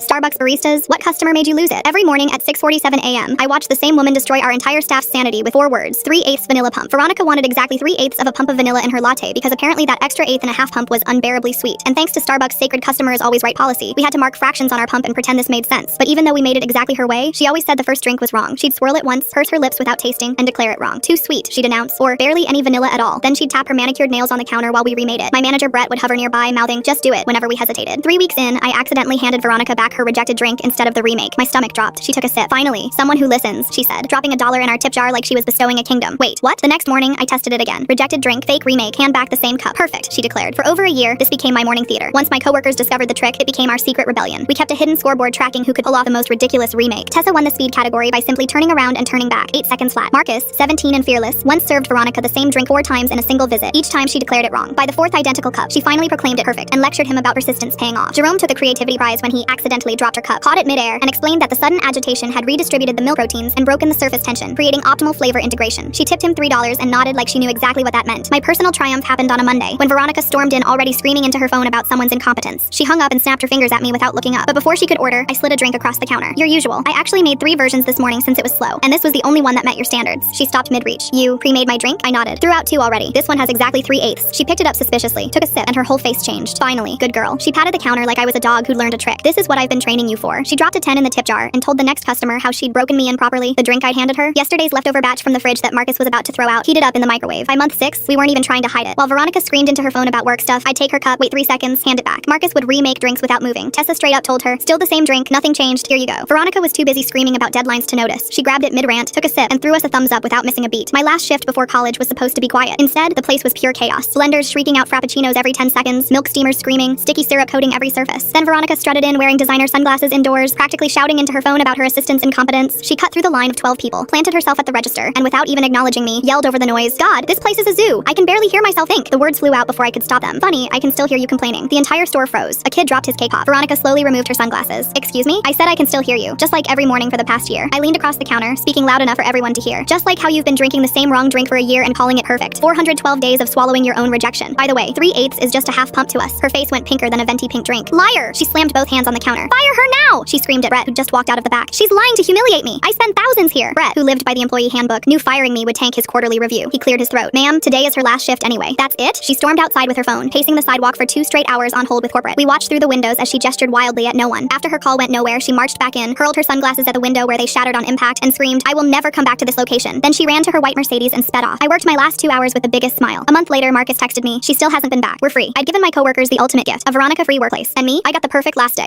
Starbucks baristas, what customer made you lose it? Every morning at 6:47 a.m., I watch the same woman destroy our entire staff's sanity with 4 words: 3/8 vanilla pump. Veronica wanted exactly 3/8 of a pump of vanilla in her latte because apparently that extra eighth and a half pump was unbearably sweet. And thanks to Starbucks' sacred customer is always right policy, we had to mark fractions on our pump and pretend this made sense. But even though we made it exactly her way, she always said the first drink was wrong. She'd swirl it once, purse her lips without tasting, and declare it wrong. Too sweet, she'd announce, or barely any vanilla at all. Then she'd tap her manicured nails on the counter while we remade it. My manager Brett would hover nearby, mouthing, "Just do it," whenever we hesitated. 3 weeks in, I accidentally handed Veronica back her rejected drink instead of the remake. My stomach dropped. She took a sip. "Finally, someone who listens," she said, dropping $1 in our tip jar like she was bestowing a kingdom. "Wait, what?" The next morning, I tested it again. Rejected drink, fake remake, hand back the same cup. "Perfect," she declared. For over a year, this became my morning theater. Once my coworkers discovered the trick, it became our secret rebellion. We kept a hidden scoreboard tracking who could pull off the most ridiculous remake. Tessa won the speed category by simply turning around and turning back, 8 seconds flat. Marcus, 17 and fearless, once served Veronica the same drink 4 times in a single visit. Each time she declared it wrong. By the 4th identical cup, she finally proclaimed it perfect and lectured him about persistence paying off. Jerome took a creativity prize when he accidentally dropped her cup, caught it midair, and explained that the sudden agitation had redistributed the milk proteins and broken the surface tension, creating optimal flavor integration. She tipped him $3 and nodded like she knew exactly what that meant. My personal triumph happened on a Monday, when Veronica stormed in already screaming into her phone about someone's incompetence. She hung up and snapped her fingers at me without looking up, but before she could order, I slid a drink across the counter. "Your usual. I actually made 3 versions this morning since it was slow, and this was the only one that met your standards." She stopped mid-reach. "You pre-made my drink?" I nodded. "Threw out 2 already. This one has exactly 3/8. She picked it up suspiciously, took a sip, and her whole face changed. "Finally, good girl." She patted the counter like I was a dog who'd learned a trick. "This is what I've been training you for." She dropped a 10 in the tip jar and told the next customer how she'd broken me improperly. The drink I'd handed her, yesterday's leftover batch from the fridge that Marcus was about to throw out, heated up in the microwave. By month 6, we weren't even trying to hide it. While Veronica screamed into her phone about work stuff, I'd take her cup, wait 3 seconds, hand it back. Marcus would remake drinks without moving. Tessa straight up told her, "Still the same drink, nothing changed, here you go." Veronica was too busy screaming about deadlines to notice. She grabbed it mid-rant, took a sip, and threw us a thumbs up without missing a beat. My last shift before college was supposed to be quiet. Instead, the place was pure chaos. Blenders shrieking out frappuccinos every 10 seconds, milk steamers screaming, sticky syrup coating every surface. Then Veronica strutted in wearing designer sunglasses indoors, practically shouting into her phone about her assistant's incompetence. She cut through the line of 12 people, planted herself at the register, and without even acknowledging me, yelled over the noise, "God, this place is a zoo. I can barely hear myself think." The words flew out before I could stop them. "Funny, I can still hear you complaining." The entire store froze. A kid dropped his cake off. Veronica slowly removed her sunglasses. "Excuse me? I said I can still hear you. Just like every morning for the past year." I leaned across the counter, speaking loud enough for everyone to hear. "Just like how you've been drinking the same wrong drink for a year and calling it perfect. 412 days of swallowing your own rejection. By the way, 3/8 is just a half pump to us." Her face went pinker than a venti pink drink. "Liar!" She slammed both hands on the counter. "Fire her now!" she screamed at Brett, who just walked out of the back. "She's lying to humiliate me. I spent thousands here." Brett, who lived by the employee handbook, knew firing me would tank his quarterly review. He cleared his throat. "Ma'am, today is her last shift anyway." "That's it?" She stormed outside with her phone, pacing the sidewalk for 2 straight hours on hold with corporate. We watched through the windows as she gestured wildly at no one. After her call went nowhere, she marched back in, hurled her sunglasses at the window where they shattered on impact, and screamed, "I will never come back to this location." Then she ran to her white Mercedes and sped off. I worked my last 2 hours with the biggest smile. A month later, Marcus texted me, "She still hasn't been back. We're free." I'd given my coworkers the ultimate gift, a Veronica-free workplace. And me, I got the perfect last day.